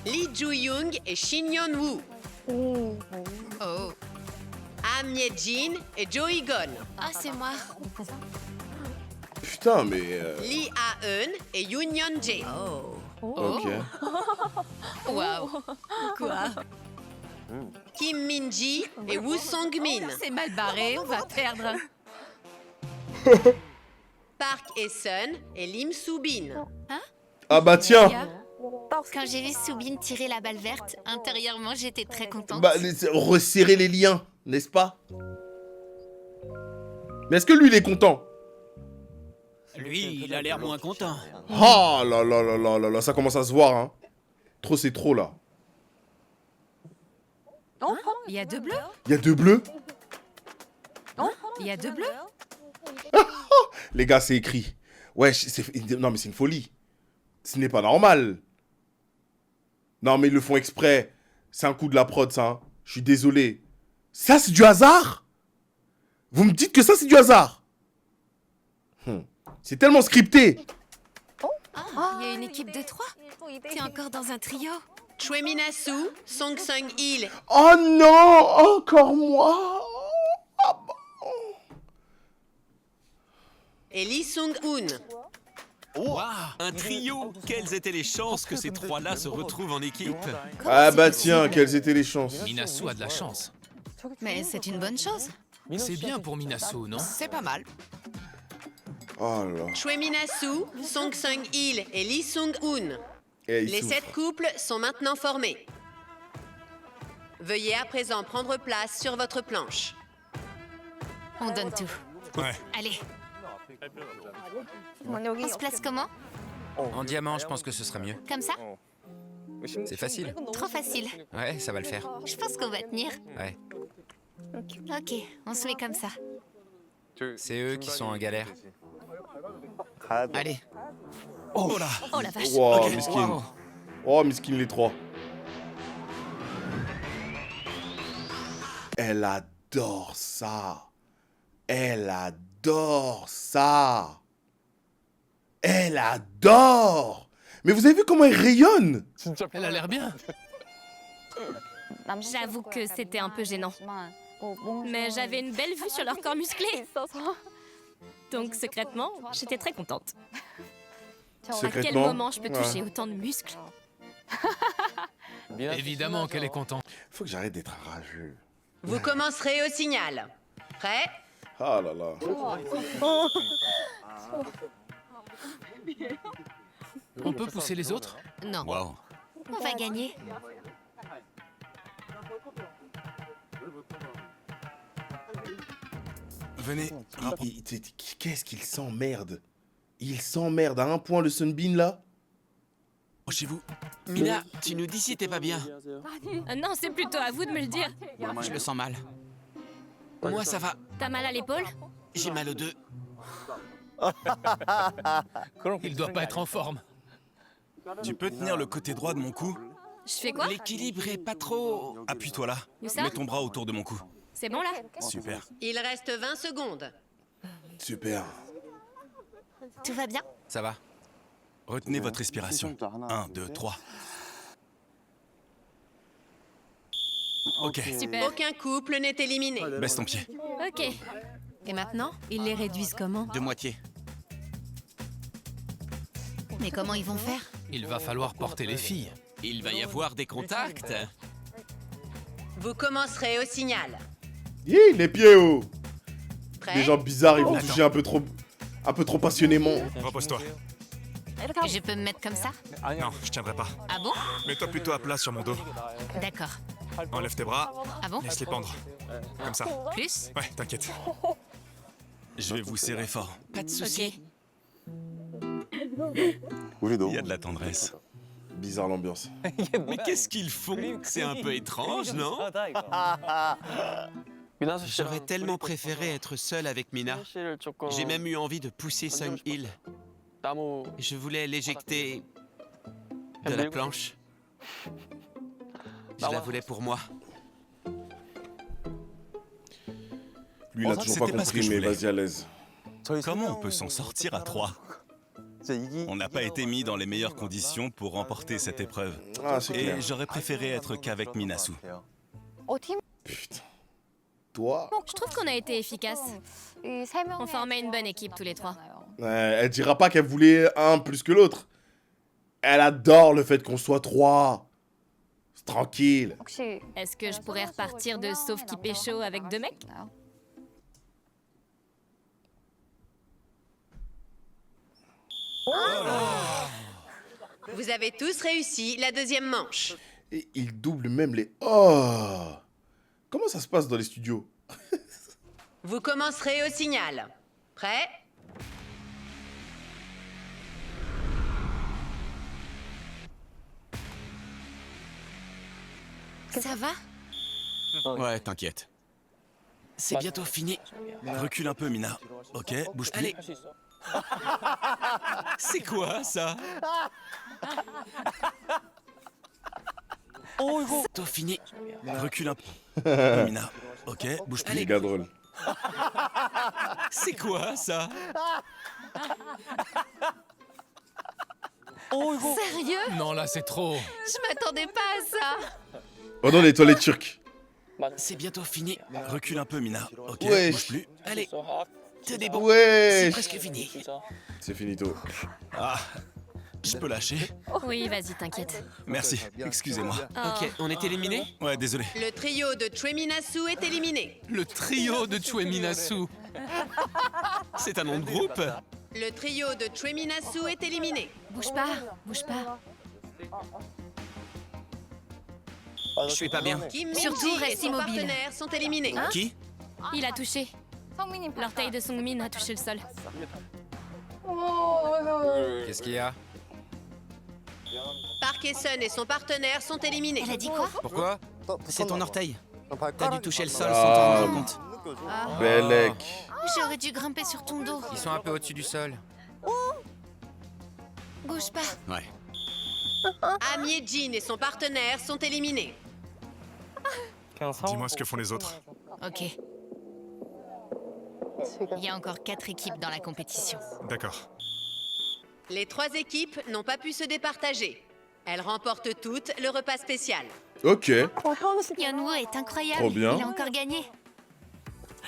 Lee Joo-young et Shin Yeon-woo. Oh. Am Ye-jin et Jo Hee-gon. Ah, c'est moi. Putain, mais... Lee Ah-eun et Yoon Yeon-jae. Ok. Waouh. Quoi? Kim Min-ji et Woo Song-min. C'est mal barré, on va perdre. Park Hae-sun et Lim Soo-bin. Ah bah tiens. Quand j'ai vu Soubine tirer la balle verte, intérieurement, j'étais très contente. Bah, resserrer les liens, n'est-ce pas? Mais est-ce que lui, il est content? Lui, il a l'air moins content. Ah là là là là là là, ça commence à se voir, hein. Trop, c'est trop, là. Il y a 2 bleus? Il y a 2 bleus? Il y a 2 bleus? Les gars, c'est écrit. Ouais, non, mais c'est une folie. Ce n'est pas normal. Non, mais ils le font exprès. C'est un coup de la prod, ça. Hein. Je suis désolé. Ça, c'est du hasard? Vous me dites que ça, c'est du hasard? C'est tellement scripté. Il y a une équipe de 3. T'es encore dans un trio. Choi Minasu, Song Sung-il Oh non, encore moi. Ah bon. et Lee Sung-hoon. Wow, un trio. Quelles étaient les chances que ces trois-là se retrouvent en équipe? Ah bah tiens, quelles étaient les chances? Minasu a de la chance. Mais c'est une bonne chose. C'est bien pour Minasu, non? C'est pas mal. Oh là. Choi Minasu, Song Sung-il et Lee Sung-hoon. Eh, il Les souffre. 7 couples sont maintenant formés. Veuillez à présent prendre place sur votre planche. On donne tout. Ouais. Allez. On se place comment? En diamant, je pense que ce sera mieux. Comme ça? C'est facile. Trop facile. Ouais, ça va le faire. Je pense qu'on va tenir. Ouais. Ok, on se met comme ça. C'est eux qui sont en galère. Allez. Oh là. Oh la vache. Wow, Ok. miskin. Wow. Oh, miskin les trois. Elle adore ça. Elle adore ça. Elle adore. Mais vous avez vu comment elle rayonne? Elle a l'air bien. J'avoue que c'était un peu gênant. Mais j'avais une belle vue sur leur corps musclé. Donc secrètement, j'étais très contente. À quel moment je peux toucher autant de muscles? Évidemment qu'elle est contente. Faut que j'arrête d'être rageux. Vous commencerez au signal. Prêt? Ah là là. On peut pousser les autres? Non, Wow. on va gagner. Venez. Qu'est-ce qu'il s'emmerde? Il s'emmerde à un point le Sunbeam là. Chez vous. Mina, tu nous dis si t'es pas bien. Non, c'est plutôt à vous de me le dire. Je le sens mal. Moi, ça va. T'as mal à l'épaule? J'ai mal aux deux. Il doit pas être en forme. Tu peux tenir le côté droit de mon cou? Je fais quoi? L'équilibre est pas trop... Appuie-toi là. Où ça? Mets ton bras autour de mon cou. C'est bon là? Super. Il reste 20 secondes. Super. Tout va bien? Ça va. Retenez votre respiration. 1, 2, 3. Ok. Super. Aucun couple n'est éliminé. Baisse ton pied. Ok. Et maintenant, ils les réduisent comment? De moitié. Mais comment ils vont faire? Il va falloir porter les filles. Il va y avoir des contacts. Vous commencerez au signal. Hi, les pieds hauts. Prêt? Les gens bizarres, ils vont toucher un peu trop passionnément. Repose-toi. Je peux me mettre comme ça? Non, je tiendrai pas. Ah bon? Mets-toi plutôt à plat sur mon dos. D'accord. Enlève tes bras. Ah bon? Laisse-les pendre. Comme ça. Plus? Ouais, t'inquiète. Je vais vous serrer fort. Pas de soucis. Il y a de la tendresse. Bizarre l'ambiance. Mais qu'est-ce qu'ils font? C'est un peu étrange, non? J'aurais tellement préféré être seul avec Mina. J'ai même eu envie de pousser Sun Hill. Je voulais l'éjecter de la planche. Je la voulais pour moi. Lui, il a toujours pas C'était pas ce que compris, je mais voulais. vas-y à l'aise. Comment on peut s'en sortir à 3? On n'a pas été mis dans les meilleures conditions pour remporter cette épreuve. Ah, c'est clair. Et j'aurais préféré être qu'avec Minasu. Putain. Toi, Je trouve qu'on a été efficace. On formait une bonne équipe tous les trois. elle dira pas qu'elle voulait un plus que l'autre. Elle adore le fait qu'on soit trois. C'est tranquille. Est-ce que je pourrais repartir de sauf qui pécho avec 2 mecs? Vous avez tous réussi la deuxième manche. Et il double même les... Oh! Comment ça se passe dans les studios? Vous commencerez au signal. Prêt? Ça va? Ouais, t'inquiète. C'est bientôt fini. Recule un peu, Mina. Ok, bouge plus. Allez. C'est quoi, ça? Bientôt fini. Recule un peu, Mina. Ok, bouge plus. Les gars drôles. C'est quoi, ça? Sérieux? Non, là, c'est trop. Je m'attendais pas à ça. Oh non, les toilettes turques. C'est bientôt fini. Recule un peu, Mina. Ok, Wesh. bouge plus. Allez. Tenez bon. Ouais. C'est presque fini. C'est finito. Ah, je peux lâcher? Oui, vas-y, t'inquiète. Merci, excusez-moi. Ok, on est éliminé? Ouais, désolé. Le trio de Treminasu est éliminé. Le trio de Chueminasu. C'est un nom de groupe? Le trio de Treminasu est éliminé. Bouge pas, bouge pas. Je suis pas bien. Kim Surtout, Min-ji et reste son immobile. partenaire sont éliminés. Qui? Il a touché. L'orteil de Sungmin a touché le sol. Qu'est-ce qu'il y a? Park Hae-sun et son partenaire sont éliminés. Elle a dit quoi? Pourquoi? C'est ton orteil. T'as dû toucher le sol sans Ah. t'en rendre compte. Belek. J'aurais dû grimper sur ton dos. Ils sont un peu au-dessus du sol. Bouge pas. Ouais. Ah Mi-jin et son partenaire sont éliminés. Dis-moi ce que font les autres. Ok. Il y a encore 4 équipes dans la compétition. D'accord. Les 3 équipes n'ont pas pu se départager. Elles remportent toutes le repas spécial. Ok. Yeonwoo est incroyable. Trop bien. Il a encore gagné.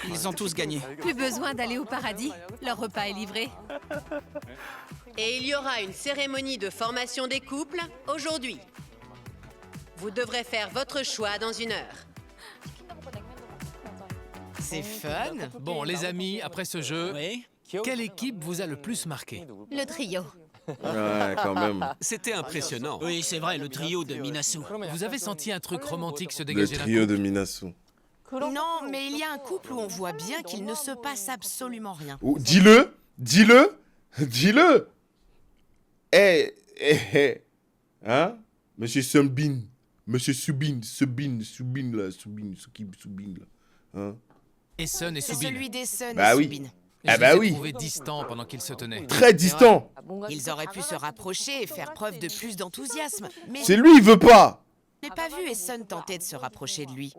Ils ont tous gagné. Plus besoin d'aller au paradis. Leur repas est livré. Et il y aura une cérémonie de formation des couples aujourd'hui. Vous devrez faire votre choix dans 1 heure. C'est fun. Bon, les amis, après ce jeu, Oui. quelle équipe vous a le plus marqué? Le trio. Ouais, quand même. C'était impressionnant. Oui, c'est vrai, le trio de Minasu. Vous avez senti un truc romantique se Le dégager d'un trio couple? de Minasu. Non, mais il y a un couple où on voit bien qu'il ne se passe absolument rien. Oh, dis-le. Dis-le. Dis-le. Eh, hein? Monsieur Subin. Monsieur Subin, là. Hein? Hae-sun et C'est Subin. celui d'Esun Bah et oui. Subin. Et Ah je bah les ai oui. trouvés distants pendant qu'ils se tenaient. Très distant. Ils auraient pu se rapprocher et faire preuve de plus d'enthousiasme. Mais C'est lui, il veut pas. je n'ai pas vu Esun tenter de se rapprocher de lui.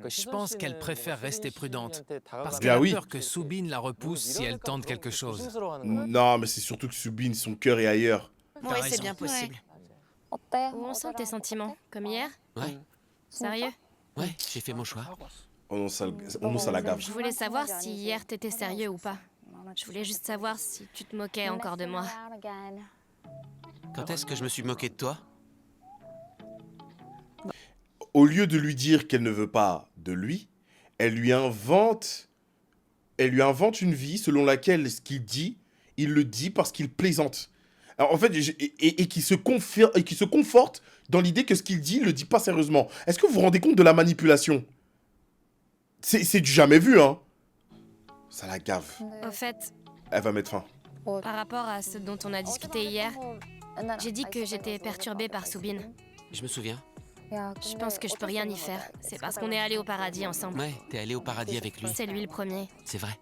Je pense qu'elle préfère rester prudente. Parce Bien qu'elle a oui. peur que Subin la repousse si elle tente quelque chose. Non, mais c'est surtout que Subin, son cœur est ailleurs. Oui, c'est raison. bien possible. Où en sont tes sentiments? Comme hier? Ouais. Sérieux? Ouais, j'ai fait mon choix. On à la gaffe. Je voulais savoir si hier t'étais sérieux ou pas. Je voulais juste savoir si tu te moquais encore de moi. Quand est-ce que je me suis moqué de toi? Au lieu de lui dire qu'elle ne veut pas de lui, elle lui invente une vie selon laquelle ce qu'il dit, il le dit parce qu'il plaisante. Alors, en fait, et qui se conforte dans l'idée que ce qu'il dit, il le dit pas sérieusement. Est-ce que vous vous rendez compte de la manipulation? C'est du jamais vu, hein. Ça la gave. Au fait, Elle va mettre fin. par rapport à ce dont on a discuté hier, j'ai dit que j'étais perturbée par Subin. Je me souviens. Je pense que je peux rien y faire. C'est parce qu'on est allés au paradis ensemble. Ouais, t'es allé au paradis avec lui. C'est lui le premier. C'est vrai.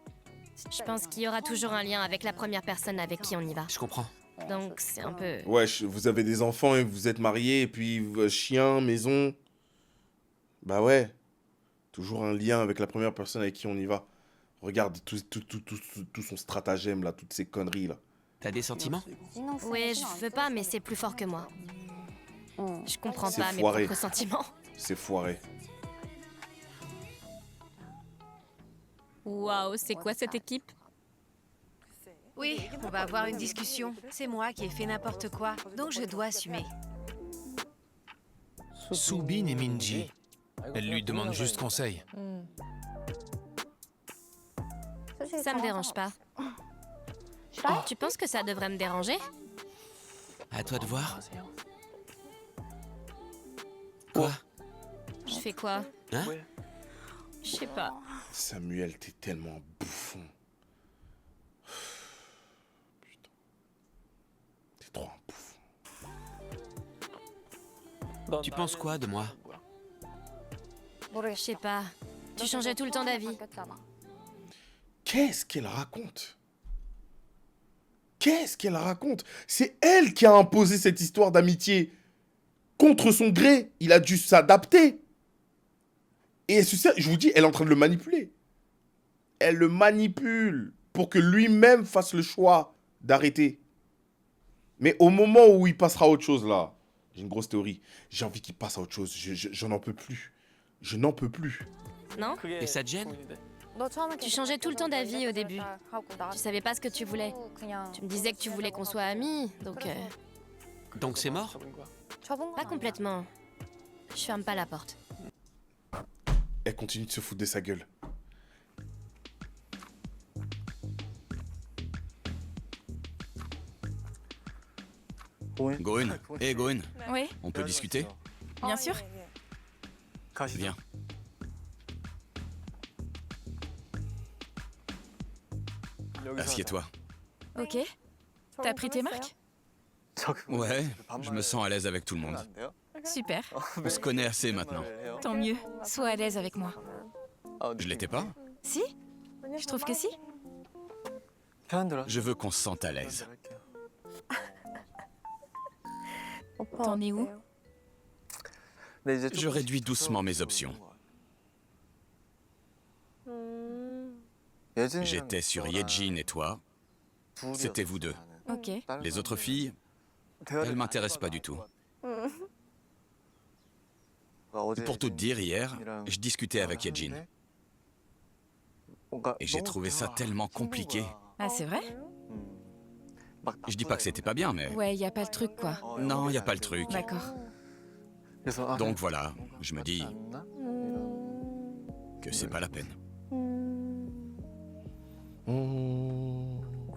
Je pense qu'il y aura toujours un lien avec la première personne avec qui on y va. Je comprends. Donc c'est un peu... Ouais, vous avez des enfants et vous êtes mariés, et puis chien, maison. Bah ouais. Toujours un lien avec la première personne avec qui on y va. Regarde tout son stratagème, là, toutes ces conneries, là. T'as des sentiments? Oui, je veux pas, mais c'est plus fort que moi. Je comprends C'est pas foiré. mes propres sentiments. C'est foiré. Waouh, c'est quoi cette équipe? Oui, on va avoir une discussion. C'est moi qui ai fait n'importe quoi, donc je dois assumer. Subin et Minji. Elle lui demande juste conseil. Ça me dérange pas. Tu penses que ça devrait me déranger? À toi de voir. Quoi? Je fais quoi? Hein? Je sais pas. Samuel, t'es tellement bouffon. Putain. T'es trop un bouffon. Tu penses quoi de moi? Je sais pas. Tu changeais tout le temps d'avis. Qu'est-ce qu'elle raconte? Qu'est-ce qu'elle raconte? C'est elle qui a imposé cette histoire d'amitié. Contre son gré, il a dû s'adapter. Et je vous dis, elle est en train de le manipuler. Elle le manipule pour que lui-même fasse le choix d'arrêter. Mais au moment où il passera à autre chose, là, j'ai une grosse théorie. J'ai envie qu'il passe à autre chose. Je n'en peux plus. Je n'en peux plus. Non? Et ça te gêne? Tu changeais tout le temps d'avis au début. Tu savais pas ce que tu voulais. Tu me disais que tu voulais qu'on soit amis, donc... Donc c'est mort? Pas complètement. Je ferme pas la porte. Elle continue de se foutre de sa gueule. Goen, Goen, Oui, on peut discuter? bien sûr. Viens. Assieds-toi. Ok. T'as pris tes marques? Ouais, je me sens à l'aise avec tout le monde. Super. On se connaît assez maintenant. Tant mieux. Sois à l'aise avec moi. Je l'étais pas? Si? Je trouve que si. Je veux qu'on se sente à l'aise. T'en es où? Je réduis doucement mes options. J'étais sur Yejin et toi. C'était vous deux. Ok. Les autres filles, elles m'intéressent pas du tout. Pour tout te dire, hier, je discutais avec Yejin. Et j'ai trouvé ça tellement compliqué. Ah, c'est vrai? Je dis pas que c'était pas bien, mais... Ouais, y a pas le truc, quoi. Non, y a pas le truc. D'accord. Donc voilà, je me dis que c'est pas la peine.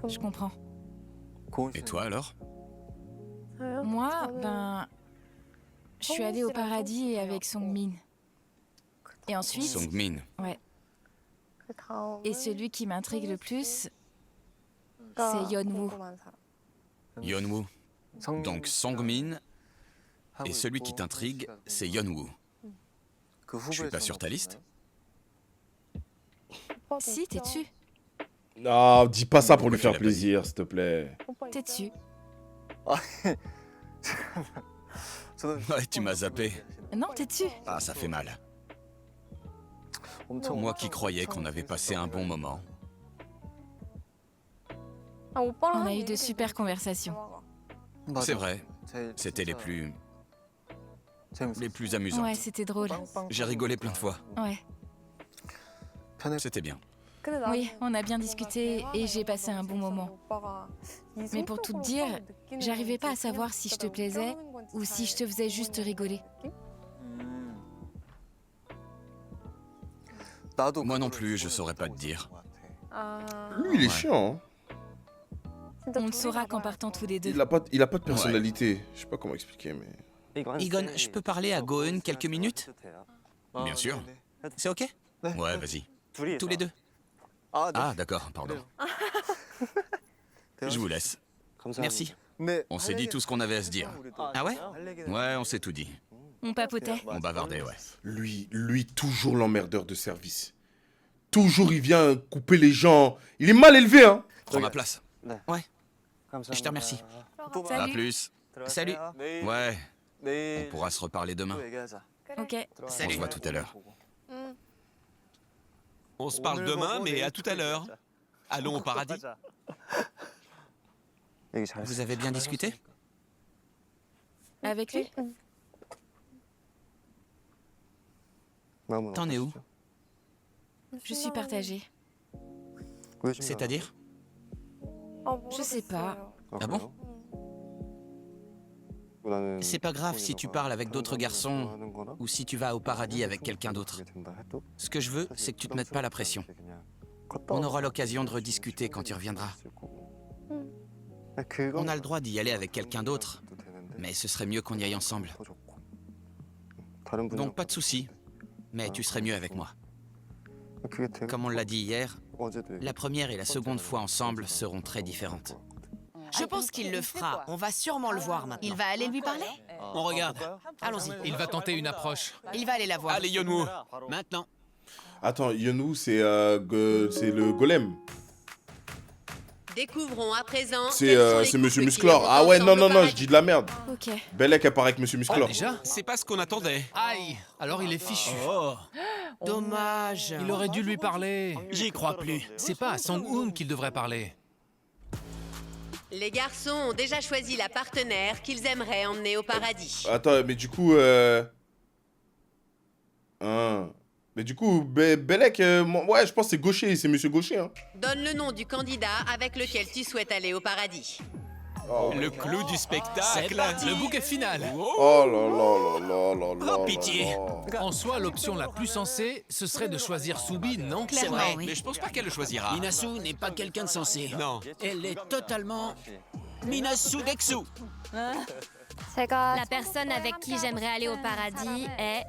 Je comprends. Et toi alors? Moi, ben... Je suis allée au paradis avec Songmin. Et ensuite... Songmin. Ouais. Et celui qui m'intrigue le plus, c'est Yeonwoo. Yeonwoo. Donc Songmin. Et celui qui t'intrigue, c'est Yeonwoo. Je suis pas sur ta liste? Si, t'es dessus. Non, dis pas ça pour lui faire plaisir, s'il te plaît. T'es dessus. Ouais, tu m'as zappé. Non, t'es dessus. Ah, ça fait mal. Moi qui croyais qu'on avait passé un bon moment. On a eu de super conversations. C'est vrai. C'était les plus amusants. Ouais, c'était drôle. J'ai rigolé plein de fois. Ouais. C'était bien. Oui, on a bien discuté et j'ai passé un bon moment. Mais pour tout te dire, j'arrivais pas à savoir si je te plaisais ou si je te faisais juste rigoler. Moi non plus, je saurais pas te dire. Lui, il est chiant. Hein. On le saura qu'en partant tous les deux. Il a pas de personnalité. Je sais pas comment expliquer, mais... Igon, je peux parler à Go-eun quelques minutes? Bien sûr. C'est ok? Ouais, vas-y. Tous les deux. Ah, d'accord, pardon. Je vous laisse. Merci. On s'est dit tout ce qu'on avait à se dire. Ah ouais? Ouais, on s'est tout dit. On papotait. On bavardait, ouais. Lui, toujours l'emmerdeur de service. Toujours, il vient couper les gens. Il est mal élevé, hein. Prends ma place. Ouais. Je te remercie. À plus. Salut. Ouais. On pourra se reparler demain. Ok. On se voit tout à l'heure. On se parle demain, mais à tout à l'heure. Allons au paradis. Vous avez bien discuté? Avec lui? T'en es où? Je suis partagée. C'est-à-dire? Je sais pas. Ah bon? C'est pas grave si tu parles avec d'autres garçons ou si tu vas au paradis avec quelqu'un d'autre. Ce que je veux, c'est que tu te mettes pas la pression. On aura l'occasion de rediscuter quand tu reviendras. On a le droit d'y aller avec quelqu'un d'autre, mais ce serait mieux qu'on y aille ensemble. Donc pas de souci, mais tu serais mieux avec moi. Comme on l'a dit hier, la première et la seconde fois ensemble seront très différentes. Je pense qu'il le fera. On va sûrement le voir maintenant. Il va aller lui parler? On regarde. Allons-y. Il va tenter une approche. Il va aller la voir. Allez, Yeonwoo, maintenant. Attends, Yeonwoo, c'est le golem. Découvrons à présent. C'est Monsieur Musclor. Ah ouais, non, je dis de la merde. Ok. Belek apparaît avec Monsieur Musclor. Déjà? C'est pas ce qu'on attendait. Aïe! Alors il est fichu. Oh, Dommage. Il aurait dû lui parler. j'y crois plus. C'est pas à Sang-hoon qu'il devrait parler. Les garçons ont déjà choisi la partenaire qu'ils aimeraient emmener au paradis. Attends, mais du coup... Mais du coup, Belek, ouais, je pense que c'est Gaucher, c'est Monsieur Gaucher. Hein. Donne le nom du candidat avec lequel tu souhaites aller au paradis. Oh, Le clou du spectacle. Le bouquet final. oh là là là là là là. Oh, pitié. là. En soi, l'option la plus sensée, ce serait de choisir Soubin, non? C'est vrai, oui. mais je pense pas qu'elle le choisira. Minasu n'est pas quelqu'un de sensé. Non. Elle est totalement Minasu Dexu. La personne avec qui j'aimerais aller au paradis est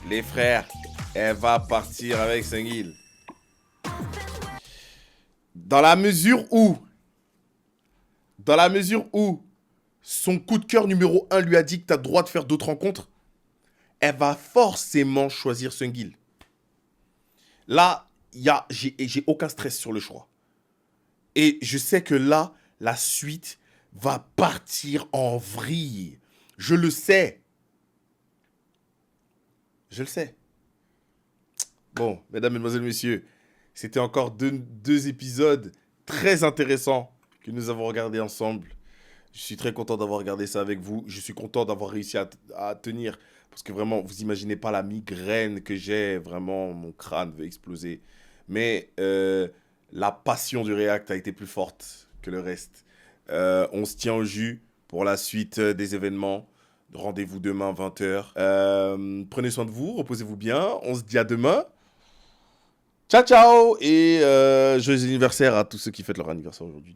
Les frères, elle va partir avec Sungil. Dans la mesure où son coup de cœur numéro 1 lui a dit que tu as le droit de faire d'autres rencontres, elle va forcément choisir Sungil. Là, j'ai aucun stress sur le choix. Et je sais que là, la suite va partir en vrille. Je le sais. Je le sais. Bon, mesdames, mesdemoiselles, messieurs, c'était encore deux épisodes très intéressants que nous avons regardés ensemble. Je suis très content d'avoir regardé ça avec vous. Je suis content d'avoir réussi à tenir. Parce que vraiment, vous imaginez pas la migraine que j'ai. Vraiment, mon crâne veut exploser. Mais la passion du React a été plus forte que le reste. On se tient au jus pour la suite des événements. Rendez-vous demain 20h. Prenez soin de vous, reposez-vous bien. On se dit à demain. Ciao, ciao. Et joyeux anniversaire à tous ceux qui fêtent leur anniversaire aujourd'hui.